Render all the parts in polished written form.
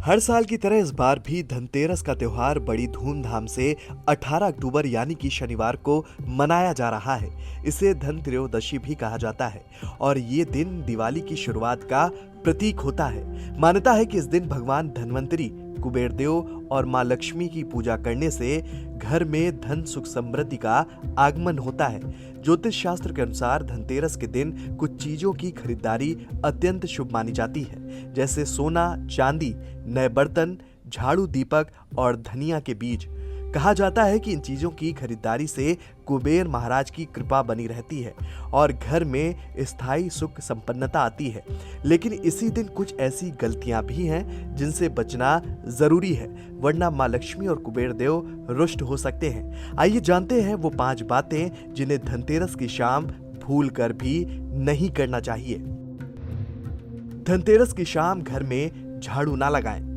हर साल की तरह इस बार भी धनतेरस का त्योहार बड़ी धूमधाम से 18 अक्टूबर यानी कि शनिवार को मनाया जा रहा है। इसे धन त्रयोदशी भी कहा जाता है और ये दिन दिवाली की शुरुआत का प्रतीक होता है। मान्यता है कि इस दिन भगवान धन्वंतरी, कुबेर देव और मां लक्ष्मी की पूजा करने से घर में धन सुख समृद्धि का आगमन होता है। ज्योतिष शास्त्र के अनुसार धनतेरस के दिन कुछ चीजों की खरीदारी अत्यंत शुभ मानी जाती है, जैसे सोना, चांदी, नए बर्तन, झाड़ू, दीपक और धनिया के बीज। कहा जाता है कि इन चीजों की खरीदारी से कुबेर महाराज की कृपा बनी रहती है और घर में स्थायी सुख संपन्नता आती है। लेकिन इसी दिन कुछ ऐसी गलतियां भी हैं जिनसे बचना जरूरी है, वरना मां लक्ष्मी और कुबेर देव रुष्ट हो सकते हैं। आइए जानते हैं वो 5 बातें जिन्हें धनतेरस की शाम भूल कर भी नहीं करना चाहिए। धनतेरस की शाम घर में झाड़ू ना लगाएं।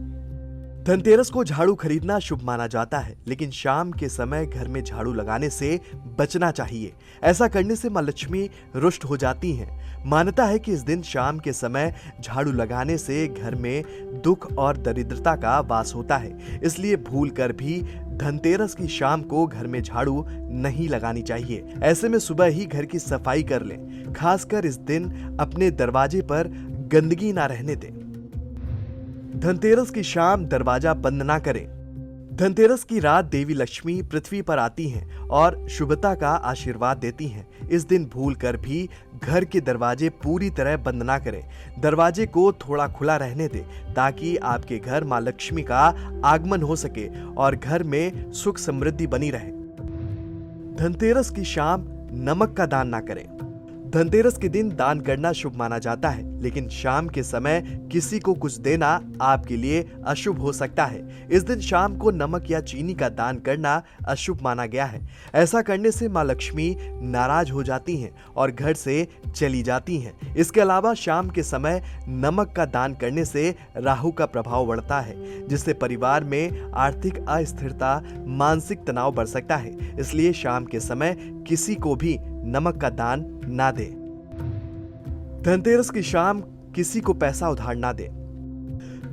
धनतेरस को झाड़ू खरीदना शुभ माना जाता है, लेकिन शाम के समय घर में झाड़ू लगाने से बचना चाहिए। ऐसा करने से मां लक्ष्मी रुष्ट हो जाती हैं। मान्यता है कि इस दिन शाम के समय झाड़ू लगाने से घर में दुख और दरिद्रता का वास होता है। इसलिए भूल कर भी धनतेरस की शाम को घर में झाड़ू नहीं लगानी चाहिए। ऐसे में सुबह ही घर की सफाई कर लें। खासकर इस दिन अपने दरवाजे पर गंदगी ना रहने दें। धनतेरस की शाम दरवाजा बंद ना करें। धनतेरस की रात देवी लक्ष्मी पृथ्वी पर आती हैं और शुभता का आशीर्वाद देती हैं। इस दिन भूल कर भी घर के दरवाजे पूरी तरह बंद ना करें। दरवाजे को थोड़ा खुला रहने दें ताकि आपके घर मां लक्ष्मी का आगमन हो सके और घर में सुख समृद्धि बनी रहे। धनतेरस की शाम नमक का दान ना करें। धनतेरस के दिन दान करना शुभ माना जाता है, लेकिन शाम के समय किसी को कुछ देना आपके लिए अशुभ हो सकता है। इस दिन शाम को नमक या चीनी का दान करना अशुभ माना गया है। ऐसा करने से मां लक्ष्मी नाराज हो जाती हैं और घर से चली जाती हैं। इसके अलावा शाम के समय नमक का दान करने से राहु का प्रभाव बढ़ता है, जिससे परिवार में आर्थिक अस्थिरता, मानसिक तनाव बढ़ सकता है। इसलिए शाम के समय किसी को भी नमक का दान ना दे। धनतेरस की शाम किसी को पैसा उधार ना दे।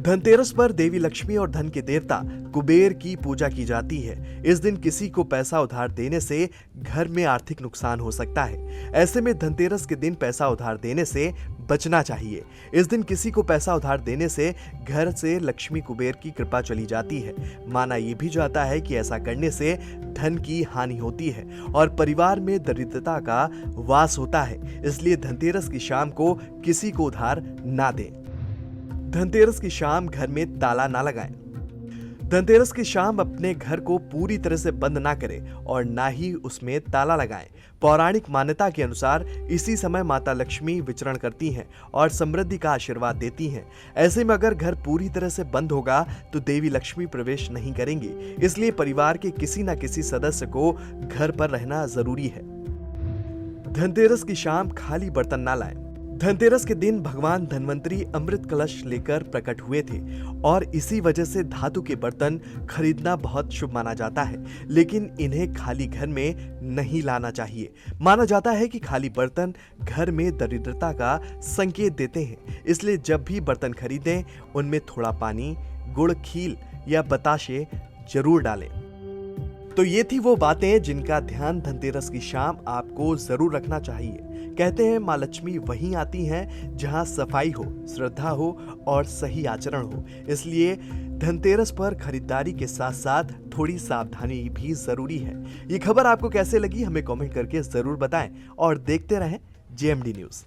धनतेरस पर देवी लक्ष्मी और धन के देवता कुबेर की पूजा की जाती है। इस दिन किसी को पैसा उधार देने से घर में आर्थिक नुकसान हो सकता है। ऐसे में धनतेरस के दिन पैसा उधार देने से बचना चाहिए। इस दिन किसी को पैसा उधार देने से घर से लक्ष्मी कुबेर की कृपा चली जाती है। माना यह भी जाता है कि ऐसा करने से धन की हानि होती है और परिवार में दरिद्रता का वास होता है। इसलिए धनतेरस की शाम को किसी को उधार ना दें। धनतेरस की शाम घर में ताला ना लगाएं। धनतेरस की शाम अपने घर को पूरी तरह से बंद ना करें और ना ही उसमें ताला लगाएं। पौराणिक मान्यता के अनुसार इसी समय माता लक्ष्मी विचरण करती हैं और समृद्धि का आशीर्वाद देती हैं। ऐसे में अगर घर पूरी तरह से बंद होगा तो देवी लक्ष्मी प्रवेश नहीं करेंगी। इसलिए परिवार के किसी न किसी सदस्य को घर पर रहना जरूरी है। धनतेरस की शाम खाली बर्तन ना लाएं। धनतेरस के दिन भगवान धन्वंतरी अमृत कलश लेकर प्रकट हुए थे और इसी वजह से धातु के बर्तन खरीदना बहुत शुभ माना जाता है, लेकिन इन्हें खाली घर में नहीं लाना चाहिए। माना जाता है कि खाली बर्तन घर में दरिद्रता का संकेत देते हैं। इसलिए जब भी बर्तन खरीदें उनमें थोड़ा पानी, गुड़, खील या बताशे जरूर डालें। तो ये थी वो बातें जिनका ध्यान धनतेरस की शाम आपको जरूर रखना चाहिए। कहते हैं मां लक्ष्मी वहीं आती हैं जहां सफाई हो, श्रद्धा हो और सही आचरण हो। इसलिए धनतेरस पर खरीदारी के साथ साथ थोड़ी सावधानी भी जरूरी है। ये खबर आपको कैसे लगी हमें कमेंट करके जरूर बताएं और देखते रहें JMD न्यूज़।